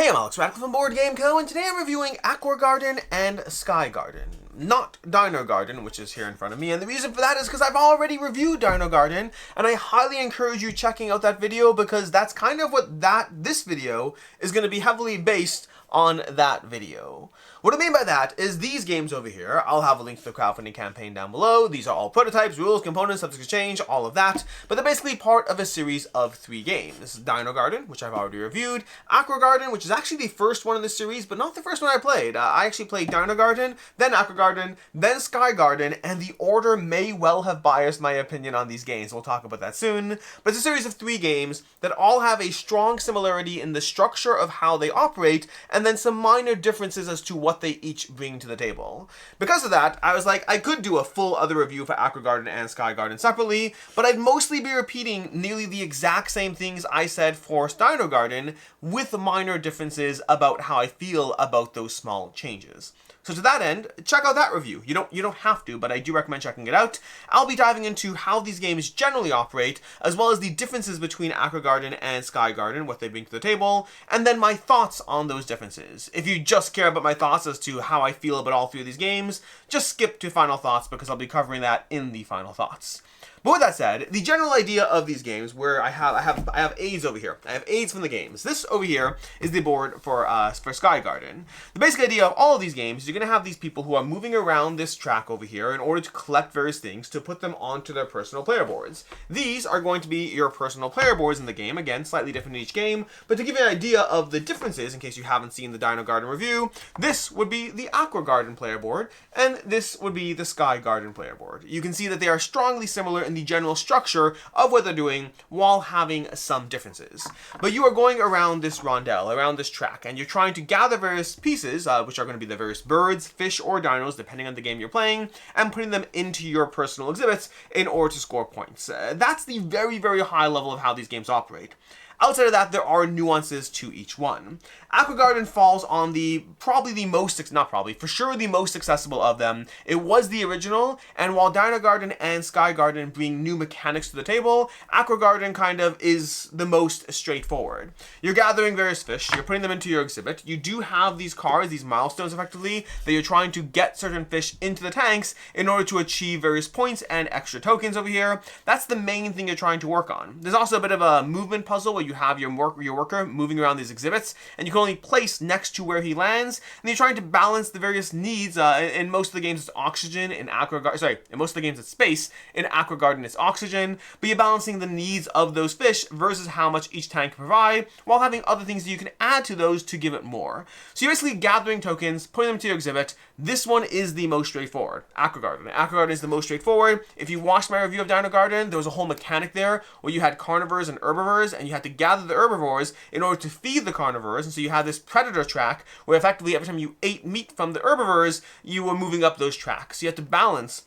Hey, I'm Alex Radcliffe from Board Game Co. and today I'm reviewing Aqua Garden and Sky Garden. Not Dino Garden, which is here in front of me, and the reason for that is because I've already reviewed Dino Garden, and I highly encourage you checking out that video because that's kind of what this video is going to be heavily based on that video. What I mean by that is these games over here, I'll have a link to the crowdfunding campaign down below. These are all prototypes, rules, components, subject to change, all of that, but they're basically part of a series of 3 games. This is Dino Garden, which I've already reviewed, Aqua Garden, which is actually the first one in the series, but not the first one I played. I actually played Dino Garden, then Aqua Garden, then Sky Garden, and the order may well have biased my opinion on these games. We'll talk about that soon, but it's a series of 3 games that all have a strong similarity in the structure of how they operate, and then some minor differences as to what they each bring to the table. Because of that, I was like, I could do a full other review for Aqua Garden and Sky Garden separately, but I'd mostly be repeating nearly the exact same things I said for Dino Garden, with minor differences about how I feel about those small changes. So to that end, check out that review. You don't have to, but I do recommend checking it out. I'll be diving into how these games generally operate, as well as the differences between Aqua Garden and Sky Garden, what they bring to the table, and then my thoughts on those differences. If you just care about my thoughts as to how I feel about all 3 of these games, just skip to final thoughts because I'll be covering that in the final thoughts. But with that said, the general idea of these games, where I have aids over here. I have aids from the games. This over here is the board for Sky Garden. The basic idea of all of these games is you're going to have these people who are moving around this track over here in order to collect various things to put them onto their personal player boards. These are going to be your personal player boards in the game. Again, slightly different in each game, but to give you an idea of the differences, in case you haven't seen the Dino Garden review, this would be the Aqua Garden player board, and this would be the Sky Garden player board. You can see that they are strongly similar in the general structure of what they're doing while having some differences. But you are going around this rondelle, around this track, and you're trying to gather various pieces, which are going to be the various birds, fish, or dinos, depending on the game you're playing, and putting them into your personal exhibits in order to score points. That's the very, very high level of how these games operate. Outside of that, there are nuances to each one. Aqua Garden falls on for sure the most accessible of them. It was the original, and while Dino Garden and Sky Garden bring new mechanics to the table, Aqua Garden kind of is the most straightforward. You're gathering various fish, you're putting them into your exhibit. You do have these cards, these milestones effectively, that you're trying to get certain fish into the tanks in order to achieve various points and extra tokens over here. That's the main thing you're trying to work on. There's also a bit of a movement puzzle where you have your worker moving around these exhibits, and you can only place next to where he lands, and you're trying to balance the various needs. In most of the games it's oxygen, in most of the games it's space, in Aqua Garden it's oxygen, but you're balancing the needs of those fish versus how much each tank can provide, while having other things that you can add to those to give it more. So you're basically gathering tokens, putting them to your exhibit. This one is the most straightforward, Aqua Garden. Aqua Garden is the most straightforward. If you watched my review of Dino Garden, there was a whole mechanic there where you had carnivores and herbivores, and you had to gather the herbivores in order to feed the carnivores, and so you had this predator track where effectively every time you ate meat from the herbivores, you were moving up those tracks. So you have to balance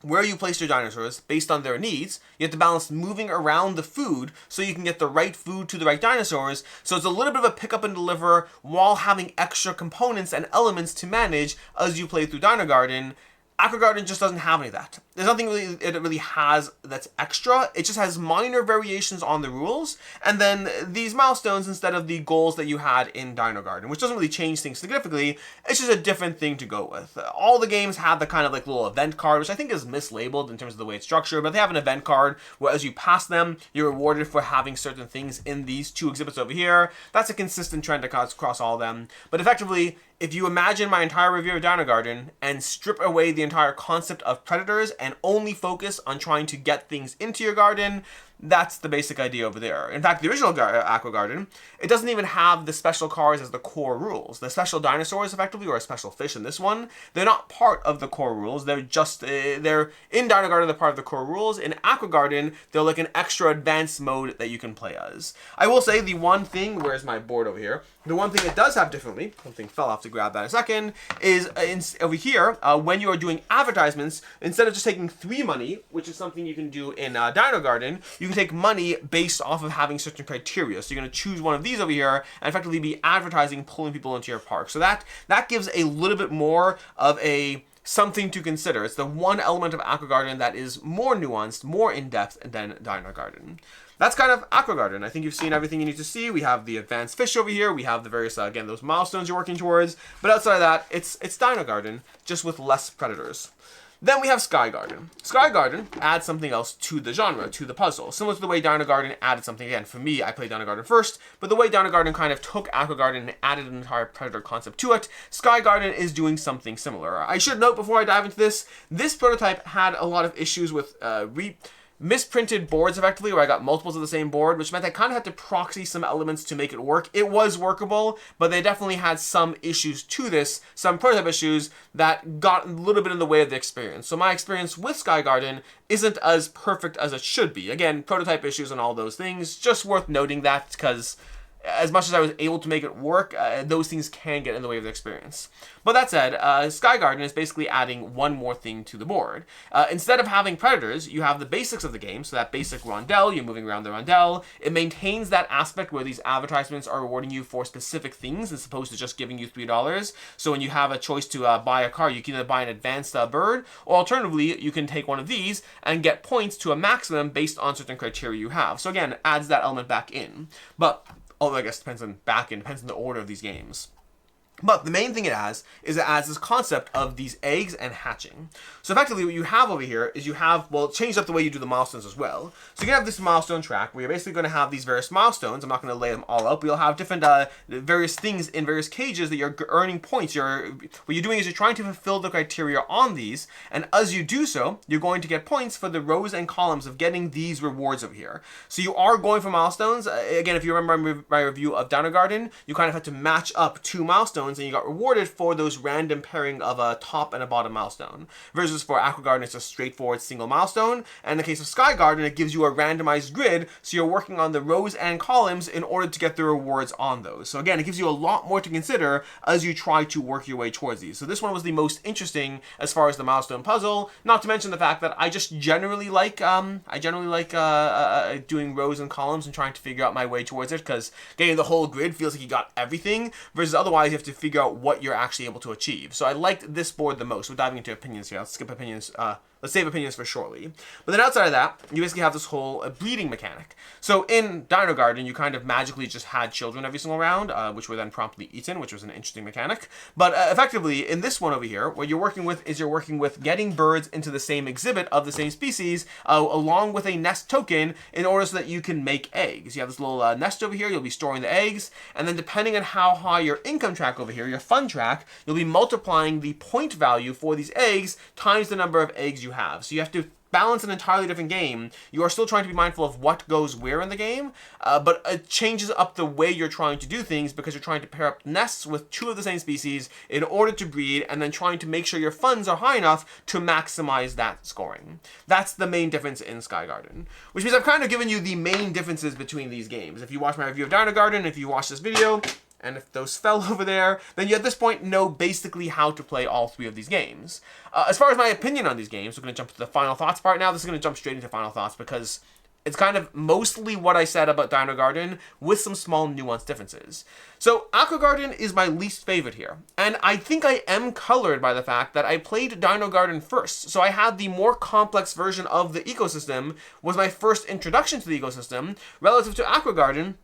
where you place your dinosaurs based on their needs. You have to balance moving around the food so you can get the right food to the right dinosaurs. So it's a little bit of a pick up and deliver while having extra components and elements to manage as you play through Dino Garden. Aqua Garden just doesn't have any of that. There's nothing it really has that's extra. It just has minor variations on the rules, and then these milestones instead of the goals that you had in Dino Garden, which doesn't really change things significantly. It's just a different thing to go with. All the games have the kind of like little event card, which I think is mislabeled in terms of the way it's structured, but they have an event card where as you pass them, you're rewarded for having certain things in these 2 exhibits over here. That's a consistent trend across all of them. But effectively, if you imagine my entire review of Dino Garden and strip away the entire concept of predators and only focus on trying to get things into your garden, that's the basic idea over there. In fact, the original Aqua Garden, it doesn't even have the special cards as the core rules. The special dinosaurs, effectively, or a special fish in this one, they're not part of the core rules. They're just, they're in Dino Garden, they're part of the core rules. In Aqua Garden, they're like an extra advanced mode that you can play as. I will say the one thing, where's my board over here? The one thing it does have differently, something fell off to grab that in a second, is over here, when you are doing advertisements, instead of just taking 3 money, which is something you can do in Dino Garden, you can take money based off of having certain criteria. So you're going to choose one of these over here and effectively be advertising, pulling people into your park. So that gives a little bit more of a something to consider. It's the one element of Aqua Garden that is more nuanced, more in-depth than Dino Garden. That's kind of Aqua Garden. I think you've seen everything you need to see. We have the advanced fish over here. We have the various, again, those milestones you're working towards. But outside of that, it's Dino Garden, just with less predators. Then we have Sky Garden. Sky Garden adds something else to the genre, to the puzzle. Similar to the way Dino Garden added something. Again, for me, I played Dino Garden first, but the way Dino Garden kind of took Aqua Garden and added an entire predator concept to it, Sky Garden is doing something similar. I should note before I dive into this prototype had a lot of issues with misprinted boards, effectively, where I got multiples of the same board, which meant I kind of had to proxy some elements to make it work. It was workable, but they definitely had some issues to this, some prototype issues that got a little bit in the way of the experience. So my experience with Sky Garden isn't as perfect as it should be. Again, prototype issues and all those things, just worth noting that, because as much as I was able to make it work, those things can get in the way of the experience. But that said, Sky Garden is basically adding one more thing to the board. Instead of having predators, you have the basics of the game, so that basic rondelle, you're moving around the rondelle. It maintains that aspect where these advertisements are rewarding you for specific things as opposed to just giving you $3. So when you have a choice to buy a car, you can either buy an advanced bird, or alternatively, you can take one of these and get points to a maximum based on certain criteria you have. So again, adds that element back in. But although I guess depends on the order of these games. But the main thing it has is it adds this concept of these eggs and hatching. So effectively what you have over here is you have, well, it changed up the way you do the milestones as well. So you can have this milestone track where you're basically going to have these various milestones. I'm not going to lay them all out, but you'll have different various things in various cages that you're earning points. What you're doing is you're trying to fulfill the criteria on these, and as you do so, you're going to get points for the rows and columns of getting these rewards over here. So you are going for milestones. Again, if you remember my review of Dino Garden, you kind of had to match up two milestones, and you got rewarded for those random pairing of a top and a bottom milestone. Versus for Aqua Garden, it's a straightforward single milestone. And in the case of Sky Garden, it gives you a randomized grid, so you're working on the rows and columns in order to get the rewards on those. So again, it gives you a lot more to consider as you try to work your way towards these. So this one was the most interesting as far as the milestone puzzle, not to mention the fact that I just generally like doing rows and columns and trying to figure out my way towards it, because getting the whole grid feels like you got everything, versus otherwise you have to figure out what you're actually able to achieve. So I liked this board the most. We're diving into opinions here. Let's skip opinions. Let's save opinions for shortly. But then outside of that, you basically have this whole breeding mechanic. So in Dino Garden, you kind of magically just had children every single round, which were then promptly eaten, which was an interesting mechanic. But effectively, in this one over here, what you're working with getting birds into the same exhibit of the same species, along with a nest token, in order so that you can make eggs. You have this little nest over here, you'll be storing the eggs, and then depending on how high your income track over here, your fun track, you'll be multiplying the point value for these eggs times the number of eggs you have. So you have to balance an entirely different game. You are still trying to be mindful of what goes where in the game, but it changes up the way you're trying to do things, because you're trying to pair up nests with two of the same species in order to breed, and then trying to make sure your funds are high enough to maximize that scoring. That's the main difference in Sky Garden, which means I've kind of given you the main differences between these games. If you watch my review of Dino Garden, if you watch this video, and if those fell over there, then you at this point know basically how to play all three of these games. As far as my opinion on these games, we're going to jump to the final thoughts part now. This is going to jump straight into final thoughts, because it's kind of mostly what I said about Dino Garden with some small nuanced differences. So Aqua Garden is my least favorite here, and I think I am colored by the fact that I played Dino Garden first. So I had the more complex version of the ecosystem, was my first introduction to the ecosystem, relative to Aqua Garden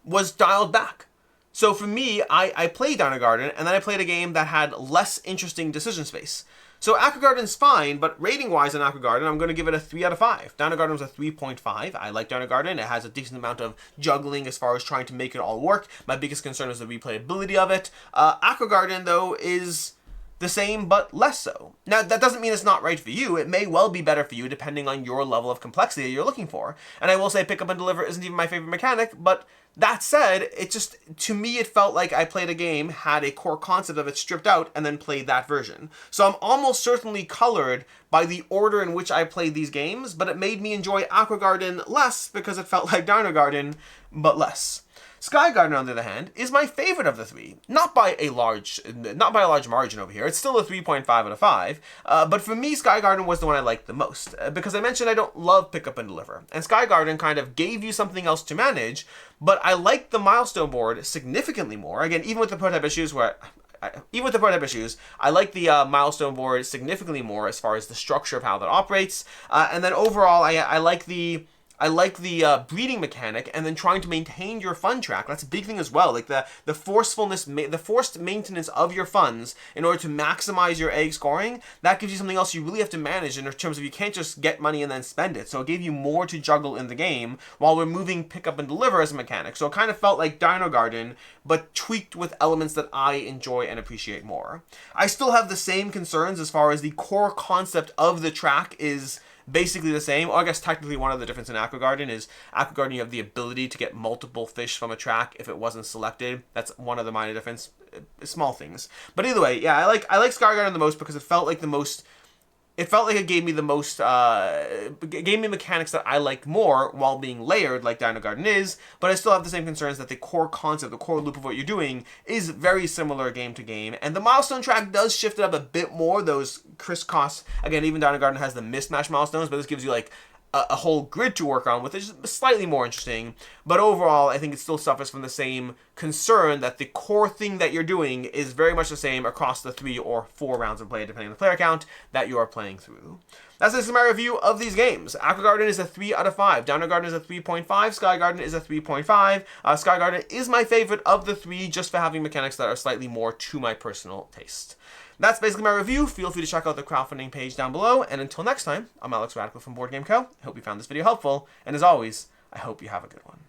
was dialed back. So for me, I played Dino Garden, and then I played a game that had less interesting decision space. So Aqua Garden's fine, but rating-wise on Aqua Garden, I'm going to give it a 3 out of 5. Dino Garden was a 3.5. I like Dino Garden. It has a decent amount of juggling as far as trying to make it all work. My biggest concern is the replayability of it. Aqua Garden, though, is the same, but less so. Now, that doesn't mean it's not right for you. It may well be better for you, depending on your level of complexity that you're looking for. And I will say pick up and deliver isn't even my favorite mechanic, but that said, it just, to me, it felt like I played a game, had a core concept of it stripped out, and then played that version. So I'm almost certainly colored by the order in which I played these games, but it made me enjoy Aqua Garden less because it felt like Dino Garden, but less. Sky Garden, on the other hand, is my favorite of the three. Not by a large margin over here. It's still a 3.5 out of 5. But for me, Sky Garden was the one I liked the most. Because I mentioned I don't love pick up and deliver. And Sky Garden kind of gave you something else to manage, but I liked the milestone board significantly more. Again, even with the prototype issues where even with the prototype issues, I like the milestone board significantly more as far as the structure of how that operates. And then overall, I like the breeding mechanic, and then trying to maintain your fund track. That's a big thing as well. Like the forcefulness, the forced maintenance of your funds in order to maximize your egg scoring. That gives you something else you really have to manage in terms of you can't just get money and then spend it. So it gave you more to juggle in the game while removing pick up and deliver as a mechanic. So it kind of felt like Dino Garden, but tweaked with elements that I enjoy and appreciate more. I still have the same concerns as far as the core concept of the track is basically the same. I guess technically one of the difference in Aqua Garden is Aqua Garden you have the ability to get multiple fish from a track if it wasn't selected. That's one of the minor difference. Small things. But either way, yeah, I like Sky Garden the most because it felt like it gave me the most, gave me mechanics that I liked more while being layered like Dino Garden is, but I still have the same concerns that the core concept, the core loop of what you're doing is very similar game to game, and the milestone track does shift it up a bit more, those crisscross, again, even Dino Garden has the mismatch milestones, but this gives you like a whole grid to work on with, which is slightly more interesting. But overall, I think it still suffers from the same concern that the core thing that you're doing is very much the same across the 3 or 4 rounds of play, depending on the player count that you are playing through. That's it for my review of these games. Aqua Garden is a 3 out of 5. Dino Garden is a 3.5. Sky Garden is a 3.5. Sky Garden is my favorite of the 3 just for having mechanics that are slightly more to my personal taste. That's basically my review. Feel free to check out the crowdfunding page down below. And until next time, I'm Alex Radical from Board Game Co. I hope you found this video helpful. And as always, I hope you have a good one.